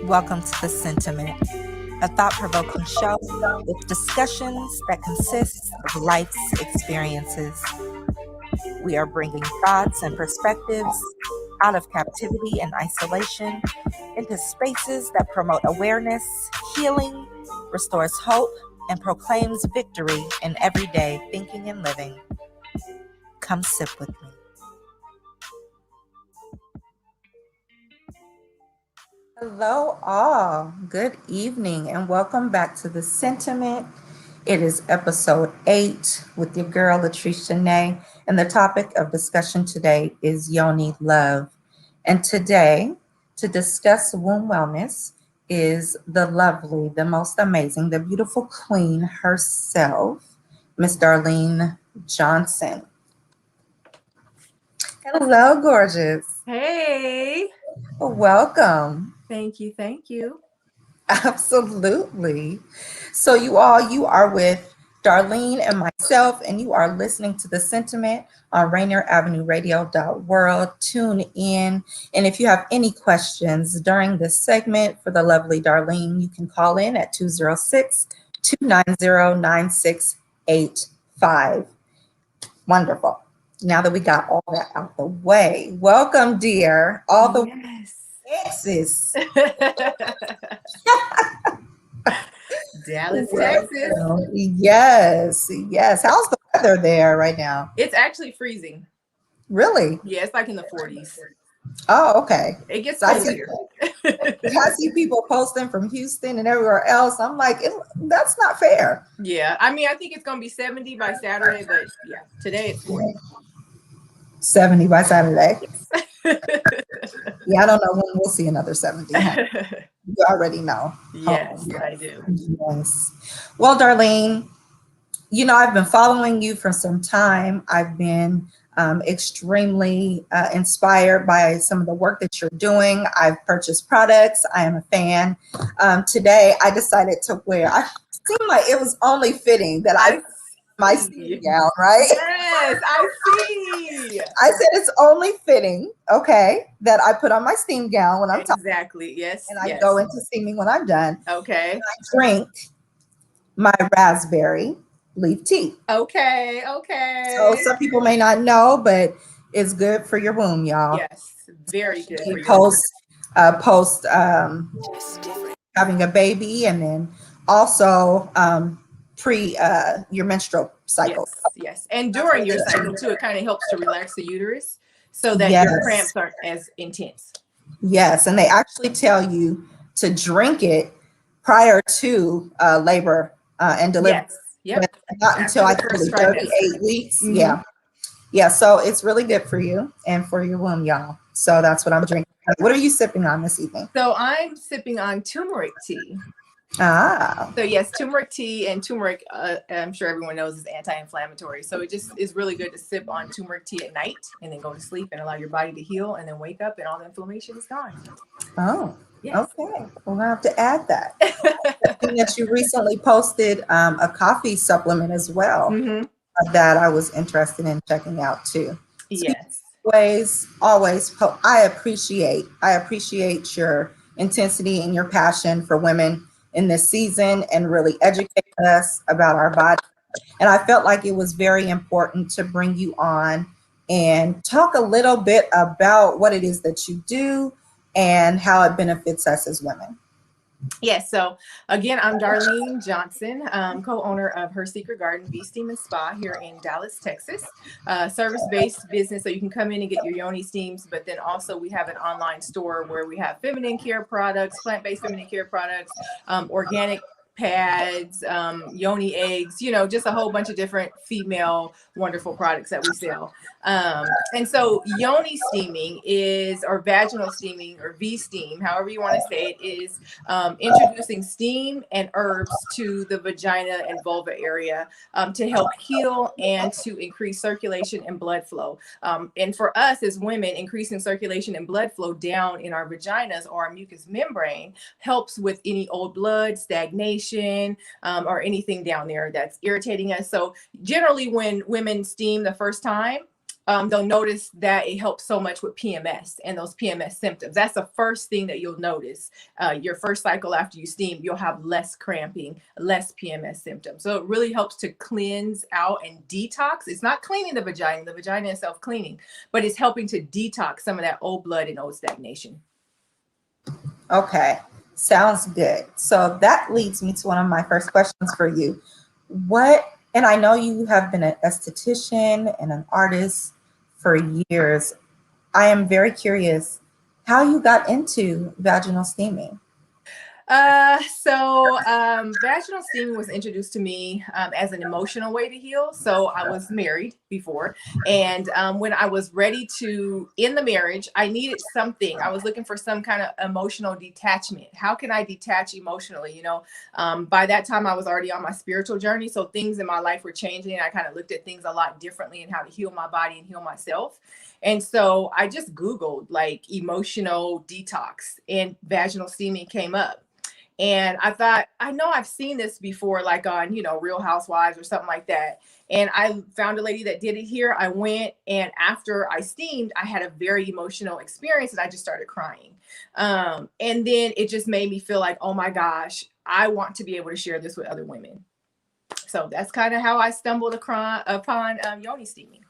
Welcome to The Sentiment, a thought-provoking show with discussions that consist of life's experiences. We are bringing thoughts and perspectives out of captivity and isolation into spaces that promote awareness, healing, restores hope, and proclaims victory in everyday thinking and living. Come sip with me. Hello all, good evening, and welcome back to The Sentiment. It is episode 8 with your girl Latrice Chenee, and the topic of discussion today is yoni love. And today, to discuss womb wellness, is the lovely, the most amazing, the beautiful queen herself, Miss Darlene Johnson. Hello, gorgeous. Hey. Welcome. Thank you. Thank you. Absolutely. So you are with Darlene and myself, and you are listening to The Sentiment on Rainier Avenue Radio World. Tune in. And if you have any questions during this segment for the lovely Darlene, you can call in at 206-290-9685. Wonderful. Now that we got all that out the way, welcome, dear. All the Texas. Dallas, Texas. Yes. How's the weather there right now? It's actually freezing. Really? Yeah, it's like in the 40s. Oh, okay. It gets colder. I see people posting from Houston and everywhere else. I'm like, that's not fair. Yeah, I mean, I think it's going to be 70 by Saturday, but yeah, today it's 40. 70 by Saturday. Yeah, I don't know when we'll see another 70. You already know. Yes, I do. Yes. Well, Darlene, I've been following you for some time. I've been extremely inspired by some of the work that you're doing. I've purchased products. I am a fan. Today, I decided to wear, I seemed like it was only fitting that I my steam gown, right? Yes, I see. I said it's only fitting, okay, that I put on my steam gown when I'm talking. Exactly, yes. And I go into steaming when I'm done. Okay. And I drink my raspberry leaf tea. Okay. So some people may not know, but it's good for your womb, y'all. Yes, very good. Post having a baby, and then also pre your menstrual cycle. Yes. And during your cycle too, it kind of helps to relax the uterus so that your cramps aren't as intense. Yes, and they actually tell you to drink it prior to labor and delivery. Yes. Not until I think 38 weeks. Mm-hmm. Yeah. So it's really good for you and for your womb, y'all. So that's what I'm drinking. What are you sipping on this evening? So I'm sipping on turmeric tea. So yes, turmeric tea, and turmeric, I'm sure everyone knows, is anti-inflammatory. So it just is really good to sip on turmeric tea at night and then go to sleep and allow your body to heal and then wake up and all the inflammation is gone. Oh, yes. Okay. We're gonna have to add that. I think that you recently posted a coffee supplement as well that I was interested in checking out too. Yes. Always. I appreciate your intensity and your passion for women in this season and really educate us about our body. And I felt like it was very important to bring you on and talk a little bit about what it is that you do and how it benefits us as women. Yes. So again, I'm Darlene Johnson, co-owner of Her Secret Garden, Bee Steam and Spa here in Dallas, Texas. Service-based business, so you can come in and get your yoni steams, but then also we have an online store where we have feminine care products, plant-based feminine care products, organic pads, yoni eggs, just a whole bunch of different female wonderful products that we sell. And so yoni steaming or vaginal steaming, or V-steam, however you want to say it, is introducing steam and herbs to the vagina and vulva area to help heal and to increase circulation and blood flow. And for us as women, increasing circulation and blood flow down in our vaginas or our mucous membrane helps with any old blood, stagnation, or anything down there that's irritating us. So generally when women steam the first time, they'll notice that it helps so much with PMS and those PMS symptoms. That's the first thing that you'll notice. Your first cycle after you steam, you'll have less cramping, less PMS symptoms. So it really helps to cleanse out and detox. It's not cleaning the vagina is self-cleaning, but it's helping to detox some of that old blood and old stagnation. Okay, sounds good. So that leads me to one of my first questions for you. And I know you have been an esthetician and an artist for years. I am very curious how you got into vaginal steaming. Vaginal steaming was introduced to me as an emotional way to heal. So I was married before, and when I was ready to end the marriage, I needed something. I was looking for some kind of emotional detachment. How can I detach emotionally? By that time I was already on my spiritual journey, so things in my life were changing, and I kind of looked at things a lot differently and how to heal my body and heal myself. And so I just Googled like emotional detox, and vaginal steaming came up. And I thought, I know I've seen this before, like on, Real Housewives or something like that. And I found a lady that did it here. I went, and after I steamed, I had a very emotional experience, and I just started crying. And then it just made me feel like, oh my gosh, I want to be able to share this with other women. So that's kind of how I stumbled upon yoni steaming.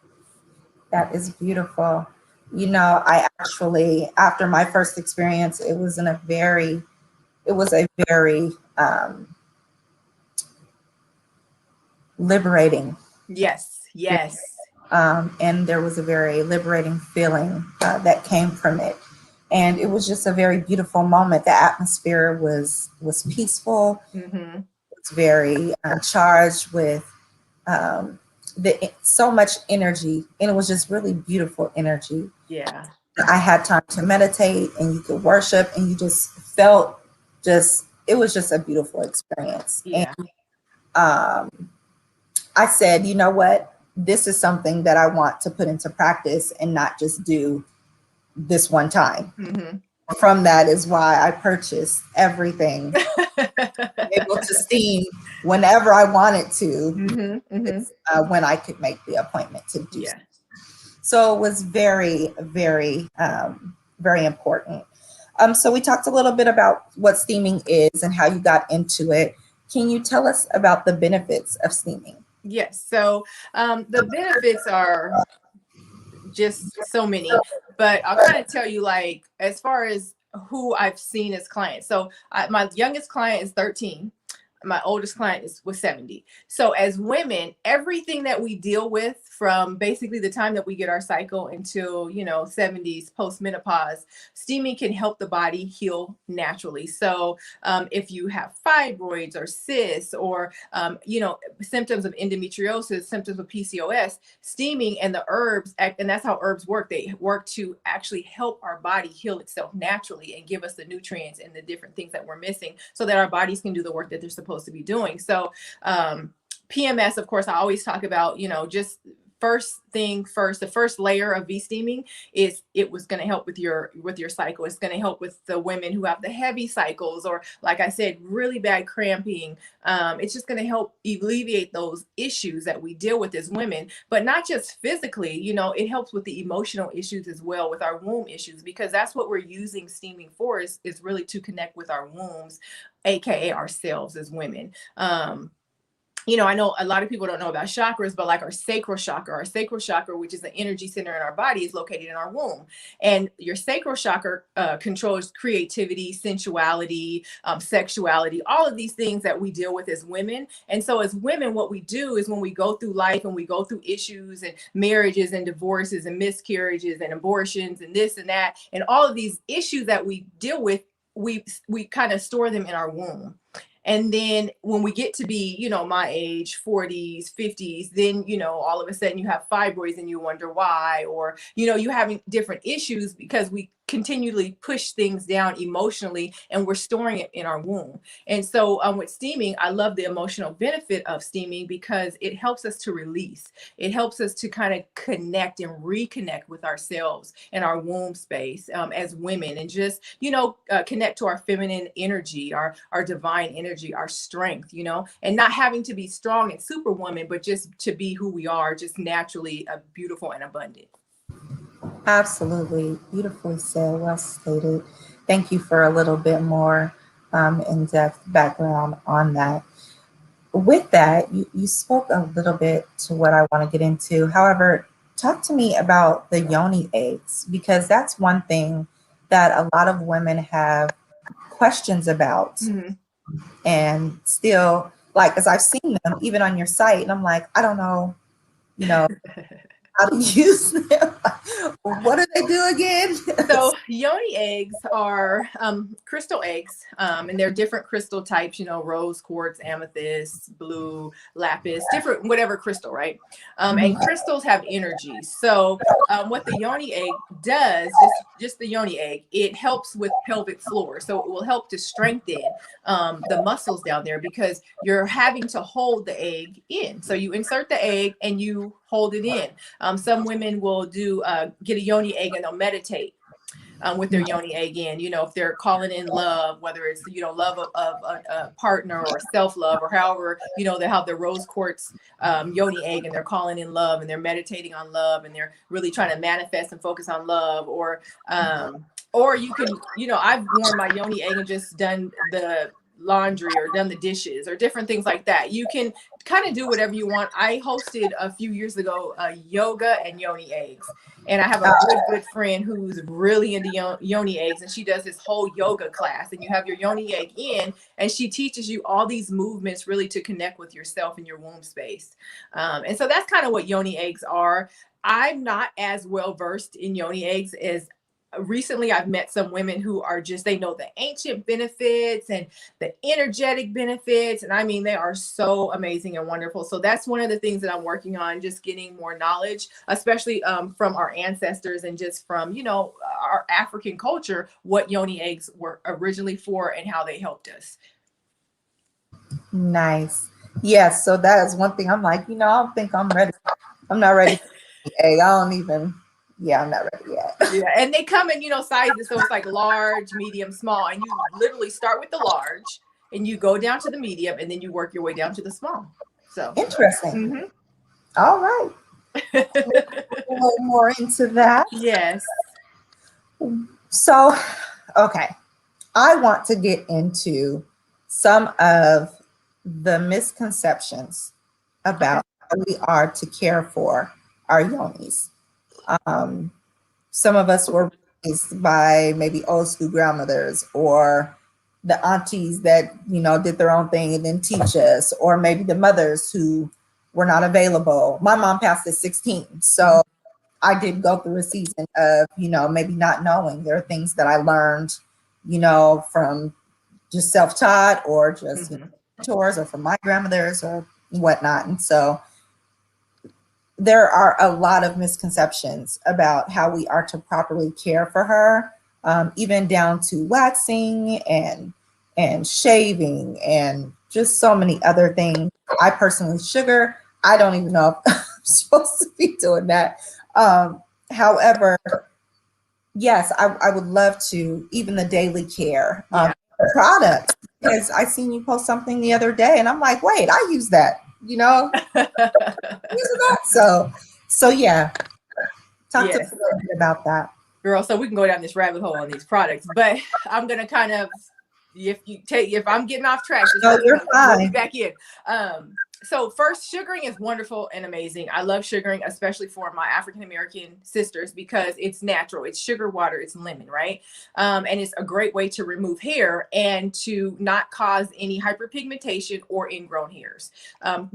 That is beautiful. I actually, after my first experience, it was a very liberating. Yes. And there was a very liberating feeling that came from it. And it was just a very beautiful moment. The atmosphere was peaceful. Mm-hmm. It's very charged with so much energy. And it was just really beautiful energy. Yeah. I had time to meditate, and you could worship, and you just felt it was just a beautiful experience. Yeah. And I said, you know what? This is something that I want to put into practice and not just do this one time. Mm-hmm. From that is why I purchased everything, able to steam whenever I wanted to, mm-hmm. Mm-hmm. When I could make the appointment to do yeah. So it was very, very, very important. So we talked a little bit about what steaming is and how you got into it. Can you tell us about the benefits of steaming? Yes. So the benefits are just so many, but I'll kind of tell you, like, as far as who I've seen as clients. So my youngest client is 13. My oldest client was 70. So as women, everything that we deal with from basically the time that we get our cycle until, 70s, post-menopause, steaming can help the body heal naturally. So if you have fibroids or cysts or, symptoms of endometriosis, symptoms of PCOS, steaming and the herbs, and that's how herbs work. They work to actually help our body heal itself naturally and give us the nutrients and the different things that we're missing so that our bodies can do the work that they're supposed to be doing. So PMS, of course, I always talk about, just first thing first, the first layer of V-steaming is it was going to help with your cycle. It's going to help with the women who have the heavy cycles, or like I said, really bad cramping. It's just going to help alleviate those issues that we deal with as women, but not just physically, it helps with the emotional issues as well, with our womb issues, because that's what we're using steaming for, is really to connect with our wombs, AKA ourselves as women. I know a lot of people don't know about chakras, but like our sacral chakra, which is the energy center in our body, is located in our womb. And your sacral chakra controls creativity, sensuality, sexuality, all of these things that we deal with as women. And so as women, what we do is when we go through life and we go through issues and marriages and divorces and miscarriages and abortions and this and that, and all of these issues that we deal with, we kind of store them in our womb. And then when we get to be, my age, 40s, 50s, then, all of a sudden you have fibroids and you wonder why, or, you're having different issues because we continually push things down emotionally, and we're storing it in our womb. And so with steaming, I love the emotional benefit of steaming because it helps us to release. It helps us to kind of connect and reconnect with ourselves and our womb space as women, and just, connect to our feminine energy, our divine energy, our strength, and not having to be strong and superwoman, but just to be who we are, just naturally beautiful and abundant. Absolutely. Beautifully said. Well stated. Thank you for a little bit more in-depth background on that. With that, you spoke a little bit to what I want to get into. However, talk to me about the yoni eggs, because that's one thing that a lot of women have questions about. Mm-hmm. And still, like, as I've seen them even on your site, and I'm like, I don't know, how to use them. What do they do again? So yoni eggs are crystal eggs, and they're different crystal types, rose quartz, amethyst, blue, lapis, different, whatever crystal, right? And crystals have energy. So what the yoni egg does, just the yoni egg, it helps with pelvic floor. So it will help to strengthen the muscles down there, because you're having to hold the egg in. So you insert the egg and you hold it in. Some women will get a yoni egg and they'll meditate with their yoni egg in, if they're calling in love, whether it's, love of a partner or self-love, or however, they have the rose quartz yoni egg and they're calling in love and they're meditating on love and they're really trying to manifest and focus on love. Or you can, I've worn my yoni egg and just done the laundry or done the dishes or different things like that. You can kind of do whatever you want. I hosted a few years ago yoga and yoni eggs, and I have a good friend who's really into yoni eggs, and she does this whole yoga class, and you have your yoni egg in, and she teaches you all these movements really to connect with yourself and your womb space. And so that's kind of what yoni eggs are. I'm not as well versed in yoni eggs as recently. I've met some women who are just, they know the ancient benefits and the energetic benefits. And I mean, they are so amazing and wonderful. So that's one of the things that I'm working on, just getting more knowledge, especially from our ancestors and just from, our African culture, what yoni eggs were originally for and how they helped us. Nice. Yes. So that is one thing I'm like, I don't think I'm ready. I'm not ready for the egg. I'm not ready yet. Yeah, and they come in, sizes. So it's like large, medium, small. And you literally start with the large and you go down to the medium and then you work your way down to the small. So interesting. Mm-hmm. All right. A little more into that. Yes. So, okay. I want to get into some of the misconceptions about how we are to care for our yonis. Some of us were raised by maybe old school grandmothers, or the aunties that, did their own thing and didn't teach us, or maybe the mothers who were not available. My mom passed at 16. So I did go through a season of, maybe not knowing. There are things that I learned, from just self-taught or just mentors or from my grandmothers or whatnot. And so there are a lot of misconceptions about how we are to properly care for her, even down to waxing and shaving and just so many other things. I personally, sugar, I don't even know if I'm supposed to be doing that. However, yes, I would love to, even the daily care products, because I seen you post something the other day and I'm like, wait, I use that. So yeah. Talk to us a little bit about that. Girl, so we can go down this rabbit hole on these products, but I'm gonna kind of, if I'm getting off track, you're fine. We'll be back in. So first, sugaring is wonderful and amazing. I love sugaring, especially for my African-American sisters, because it's natural. It's sugar water, it's lemon, right? And it's a great way to remove hair and to not cause any hyperpigmentation or ingrown hairs,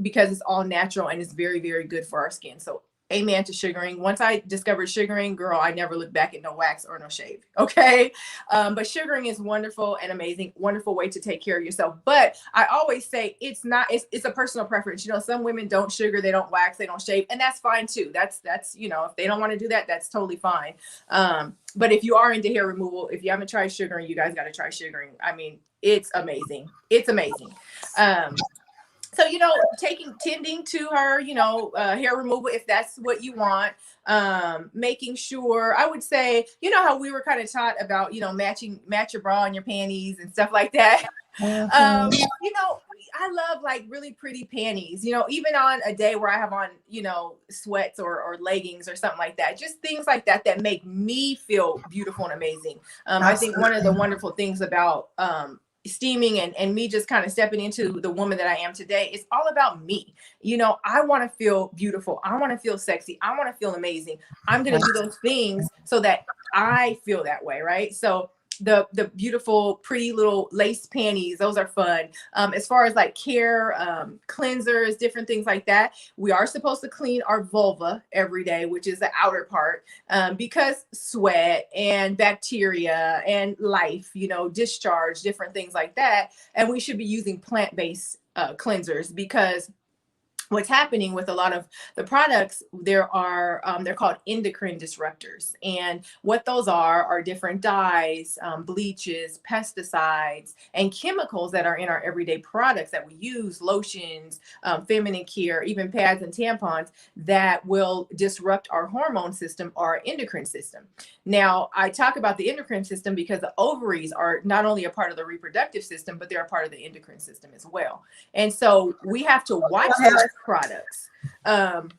because it's all natural and it's very, very good for our skin. So amen to sugaring. Once I discovered sugaring, girl, I never looked back at no wax or no shave. Okay. But sugaring is wonderful and amazing, wonderful way to take care of yourself. But I always say it's a personal preference. You know, some women don't sugar, they don't wax, they don't shave, and that's fine too. That's, you know, if they don't want to do that, that's totally fine. But if you are into hair removal, if you haven't tried sugaring, you guys got to try sugaring. I mean, it's amazing. It's amazing. So, you know, tending to her, you know, hair removal, if that's what you want, making sure, I would say, you know, how we were kind of taught about, you know, match your bra and your panties and stuff like that. Mhm. You know, I love like really pretty panties, you know, even on a day where I have on, you know, sweats or leggings or something like that, just things like that that make me feel beautiful and amazing. I think one of the wonderful things about steaming and me just kind of stepping into the woman that I am today, it's all about me. You know, I want to feel beautiful. I want to feel sexy. I want to feel amazing. I'm going to do those things so that I feel that way. Right. So the beautiful, pretty little lace panties, those are fun. As far as like care, cleansers, different things like that, we are supposed to clean our vulva every day, which is the outer part, because sweat and bacteria and life, you know, discharge, different things like that. And we should be using plant-based cleansers, because what's happening with a lot of the products, they're called endocrine disruptors. And what those are different dyes, bleaches, pesticides, and chemicals that are in our everyday products that we use, lotions, feminine care, even pads and tampons, that will disrupt our hormone system, our endocrine system. Now, I talk about the endocrine system because the ovaries are not only a part of the reproductive system, but they're a part of the endocrine system as well. And so we have to watch those products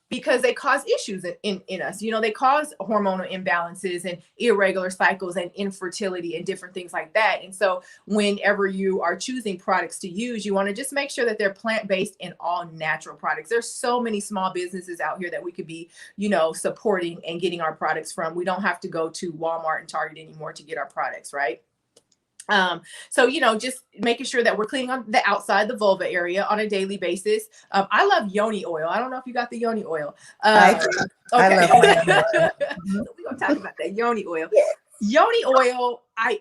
because they cause issues in us. You know, they cause hormonal imbalances and irregular cycles and infertility and different things like that. And so whenever you are choosing products to use, you want to just make sure that they're plant-based and all natural products. There's so many small businesses out here that we could be, you know, supporting and getting our products from. We don't have to go to Walmart and Target anymore to get our products, right? So, you know, just making sure that we're cleaning on the outside, the vulva area on a daily basis. I love yoni oil. I don't know if you got the yoni oil. I do. Okay. I love yoni So we're going to talk about that yoni oil. Yes. Yoni oil, I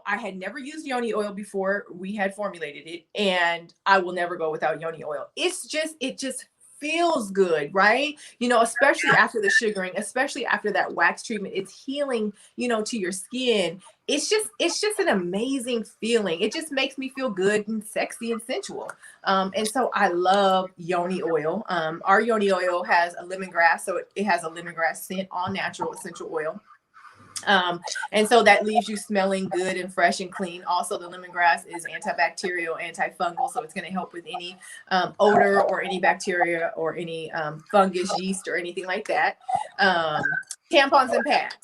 had never used yoni oil before we had formulated it, and I will never go without yoni oil. It just feels good, right? You know, especially after the sugaring, especially after that wax treatment, it's healing, you know, to your skin. It's just an amazing feeling. It just makes me feel good and sexy and sensual. And so I love yoni oil. Our yoni oil has a lemongrass, so it has a lemongrass scent, all natural essential oil. And so that leaves you smelling good and fresh and clean. Also, the lemongrass is antibacterial, antifungal, so it's going to help with any odor or any bacteria or any fungus, yeast, or anything like that. Tampons and pads,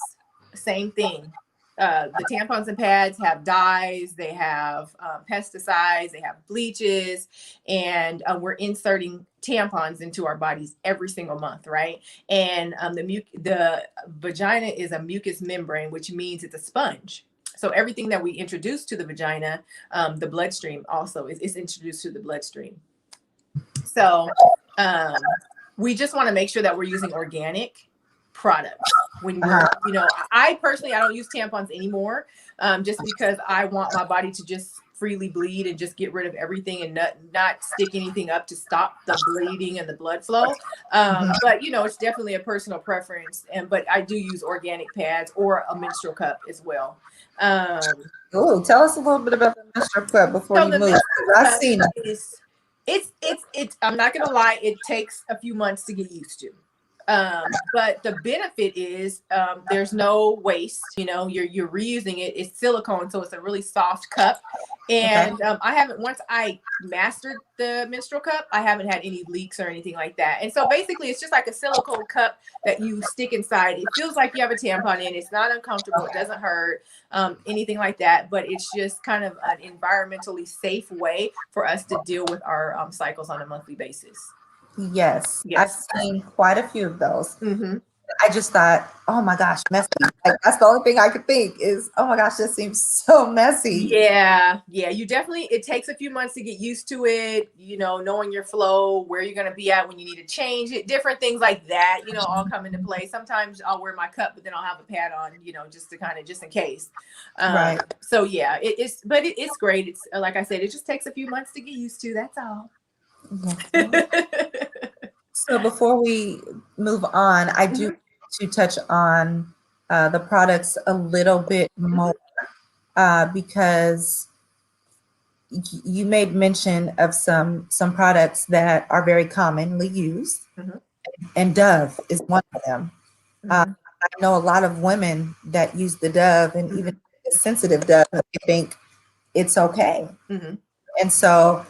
same thing. The tampons and pads have dyes, they have pesticides, they have bleaches, and we're inserting tampons into our bodies every single month, right? And the vagina is a mucous membrane, which means it's a sponge. So everything that we introduce to the vagina, the bloodstream also is introduced to the bloodstream. So we just want to make sure that we're using organic products. When we're, you know, I personally, I don't use tampons anymore, just because I want my body to just freely bleed and just get rid of everything and not stick anything up to stop the bleeding and the blood flow. But you know, it's definitely a personal preference. But I do use organic pads or a menstrual cup as well. Oh, tell us a little bit about the menstrual cup before you move. I've seen it. It's I'm not gonna lie, it takes a few months to get used to. But the benefit is there's no waste. You know, you're reusing it. It's silicone, so it's a really soft cup. And once I mastered the menstrual cup, I haven't had any leaks or anything like that. And so basically, it's just like a silicone cup that you stick inside. It feels like you have a tampon in. It's not uncomfortable. It doesn't hurt, anything like that. But it's just kind of an environmentally safe way for us to deal with our cycles on a monthly basis. Yes, I've seen quite a few of those. I just thought, oh my gosh, messy. Like, that's the only thing I could think is, oh my gosh, this seems so messy. Yeah. You definitely, it takes a few months to get used to it, knowing your flow, where you're going to be at when you need to change it, different things like that, all come into play. Sometimes I'll wear my cup, but then I'll have a pad on, just in case. Right. So yeah, it's great. It's like I said, it just takes a few months to get used to. That's all. So before we move on, I do want to touch on the products a little bit more because you made mention of some products that are very commonly used, and Dove is one of them. I know a lot of women that use the Dove, and even the sensitive Dove, they think it's okay. And so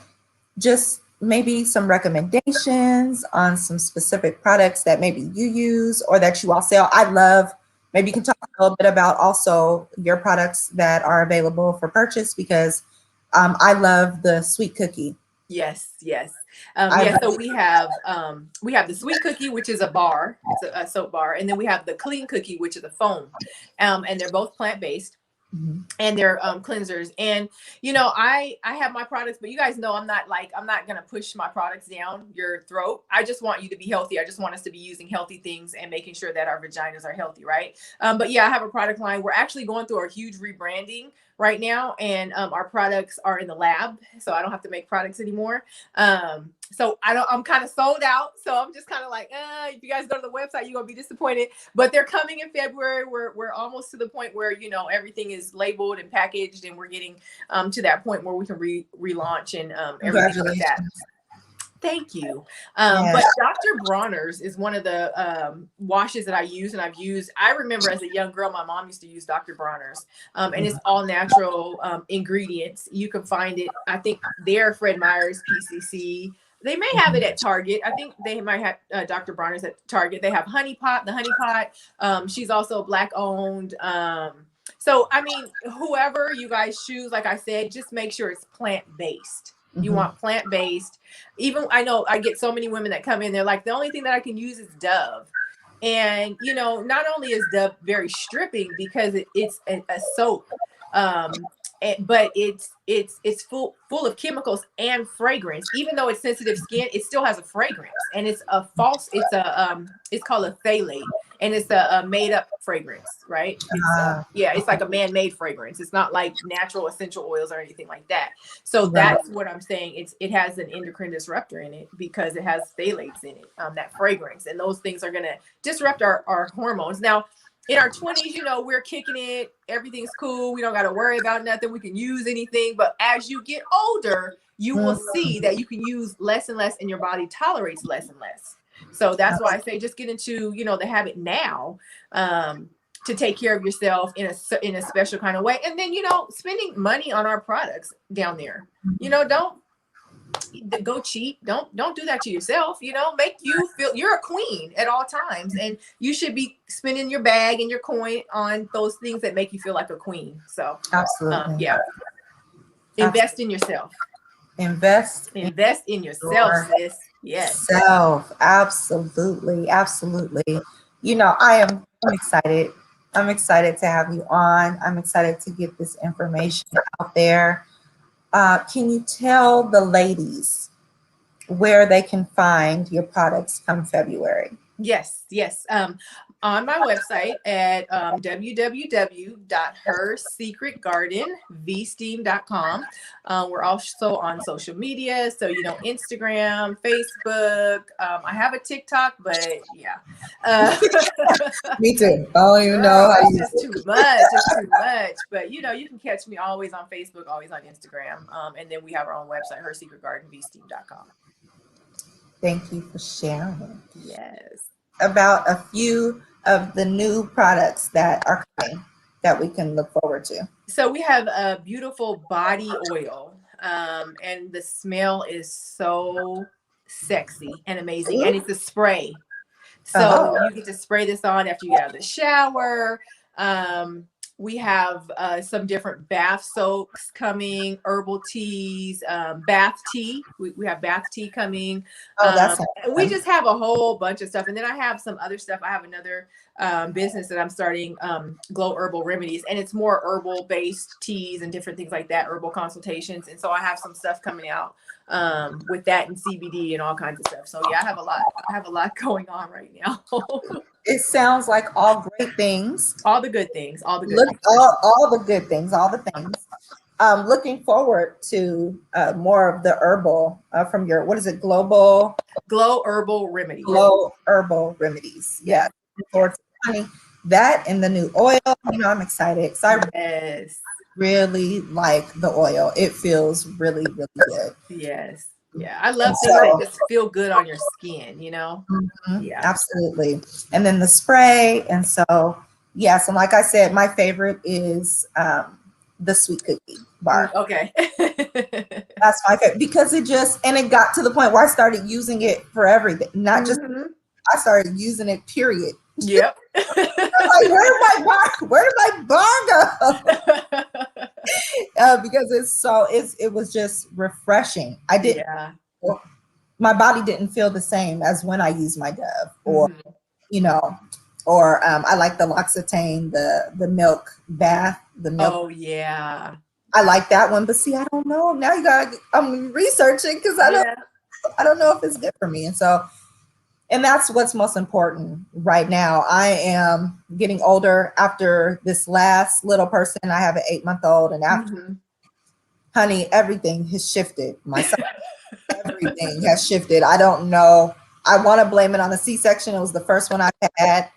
just maybe some recommendations on some specific products that maybe you use or that you all sell. I love, maybe you can talk a little bit about also your products that are available for purchase, because I love the sweet cookie. Yes. So we have the sweet cookie, which is a bar. It's a soap bar. And then we have the clean cookie, which is a foam. And they're both plant-based. And they're cleansers. And I have my products, but you guys know I'm not gonna push my products down your throat. I just want you to be healthy. I just want us to be using healthy things and making sure that our vaginas are healthy, right? But yeah, I have a product line. We're actually going through a huge rebranding right now, and our products are in the lab, so I don't have to make products anymore. So I'm kind of sold out. So I'm just kind of like, if you guys go to the website, you're gonna be disappointed. But they're coming in February. We're almost to the point where everything is labeled and packaged, and we're getting to that point where we can relaunch and everything like that. Thank you. But Dr. Bronner's is one of the washes that I use, and I remember as a young girl, my mom used to use Dr. Bronner's, and it's all natural ingredients. You can find it, I think they're Fred Meyer's, PCC. They may have it at Target. I think they might have Dr. Bronner's at Target. They have the Honey Pot. She's also Black owned. So, I mean, whoever you guys choose, like I said, just make sure it's plant-based. You want plant-based. Even I know I get so many women that come in, they're like, the only thing that I can use is Dove. And, not only is Dove very stripping because it's a soap, but it's full of chemicals and fragrance. Even though it's sensitive skin, it still has a fragrance, and it's called a phthalate, and it's a made up fragrance, right? It's like a man-made fragrance. It's not like natural essential oils or anything like that. So that's what I'm saying. It has an endocrine disruptor in it because it has phthalates in it, that fragrance, and those things are going to disrupt our hormones. Now, in our 20s, we're kicking it. Everything's cool. We don't got to worry about nothing. We can use anything. But as you get older, you will see that you can use less and less, and your body tolerates less and less. So that's why I say just get into, the habit now to take care of yourself in a special kind of way. And then, spending money on our products down there, don't go cheap. Don't do that to yourself. Make you feel you're a queen at all times, and you should be spending your bag and your coin on those things that make you feel like a queen. So absolutely, invest in yourself. Invest in yourself, sis. Yes. Self. Absolutely. I'm excited. I'm excited to have you on. I'm excited to get this information out there. Can you tell the ladies where they can find your products come February? Yes. On my website at www.hersecretgardenvsteam.com. We're also on social media. So, Instagram, Facebook. I have a TikTok, but yeah. Me too. I don't even know. It's just too much. But, you can catch me always on Facebook, always on Instagram. And then we have our own website, hersecretgardenvsteam.com. Thank you for sharing. Yes. About a few of the new products that are coming that we can look forward to. So we have a beautiful body oil, and the smell is so sexy and amazing, and it's a spray. So you get to spray this on after you get out of the shower. We have some different bath soaks coming, herbal teas, bath tea. We have bath tea coming. Oh, that's We just have a whole bunch of stuff. And then I have some other stuff. I have another business that I'm starting, Glow Herbal Remedies. And it's more herbal-based teas and different things like that, herbal consultations. And so I have some stuff coming out with that and CBD and all kinds of stuff. So yeah, I have a lot going on right now. It sounds like all great things. All the good things. All the good Look, things. all the good things, all the things. Looking forward to more of the herbal from your, what is it, Glow Herbal Remedies. Glow Herbal Remedies. Yeah. Looking forward to honey, that and the new oil. You know, I'm excited because I really like the oil. It feels really, really good. Yes. Yeah, I love things that just feel good on your skin, you know? Mm-hmm, yeah, absolutely. And then the spray. And so, yes. And like I said, my favorite is the sweet cookie bar. Okay. That's my favorite because it got to the point where I started using it for everything. Not just, I started using it, period. Yep. Like, where did my bar go? Because it was just refreshing. My body didn't feel the same as when I used my Dove, or or I like the L'Occitane, the milk bath, the milk. Oh yeah, I like that one. But see, I don't know. Now I'm researching because I don't know if it's good for me, and that's what's most important right now. I am getting older. After this last little person, I have an 8-month-old, and after, honey, everything has shifted. Everything has shifted. I don't know. I want to blame it on the C-section. It was the first one I had,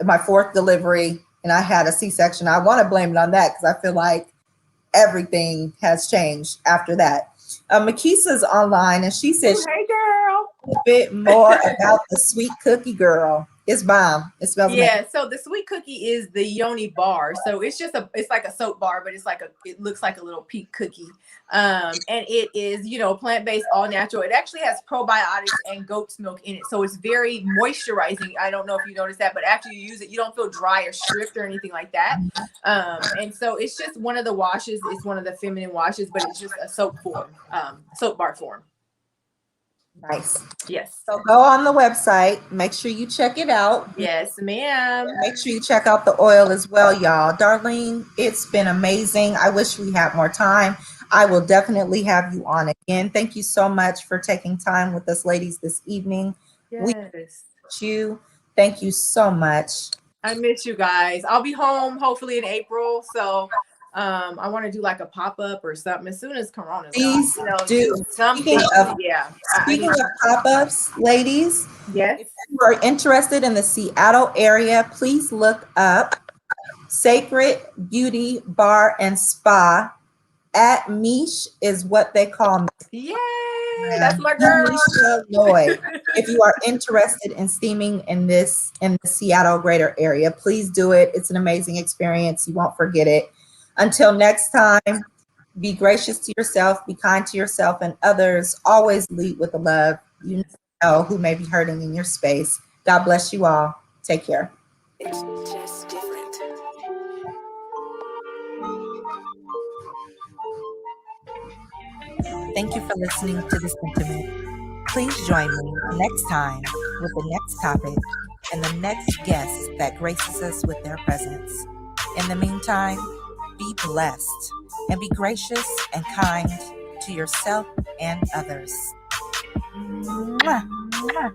my 4th delivery, and I had a C-section. I want to blame it on that because I feel like everything has changed after that. Makisa's online, and she says, "Hey, girl, a bit more about the sweet cookie, girl. It's bomb. It smells amazing." So the sweet cookie is the yoni bar. So it's like a soap bar, but it looks like a little pink cookie. And it is, plant-based, all natural. It actually has probiotics and goat's milk in it. So it's very moisturizing. I don't know if you noticed that, but after you use it, you don't feel dry or stripped or anything like that. And so it's just one of the washes. It's one of the feminine washes, but it's just a soap bar form. Nice. Yes. So go on the website. Make sure you check it out. Yes, ma'am. Make sure you check out the oil as well, y'all. Darlene, it's been amazing. I wish we had more time. I will definitely have you on again. Thank you so much for taking time with us, ladies, this evening. Yes. We miss you. Thank you so much. I miss you guys. I'll be home hopefully in April. So I want to do like a pop-up or something as soon as Corona's Please do something. Speaking of pop-ups, ladies, yes, if you are interested in the Seattle area, please look up Sacred Beauty Bar and Spa at Mish is what they call me. Yay, that's my girl. If you are interested in steaming in the Seattle greater area, please do it. It's an amazing experience. You won't forget it. Until next time, be gracious to yourself, be kind to yourself and others. Always lead with the love. You know who may be hurting in your space. God bless you all. Take care. It's just different. Thank you for listening to The Sentiment. Please join me next time with the next topic and the next guest that graces us with their presence. In the meantime, be blessed and be gracious and kind to yourself and others. Mwah. Mwah.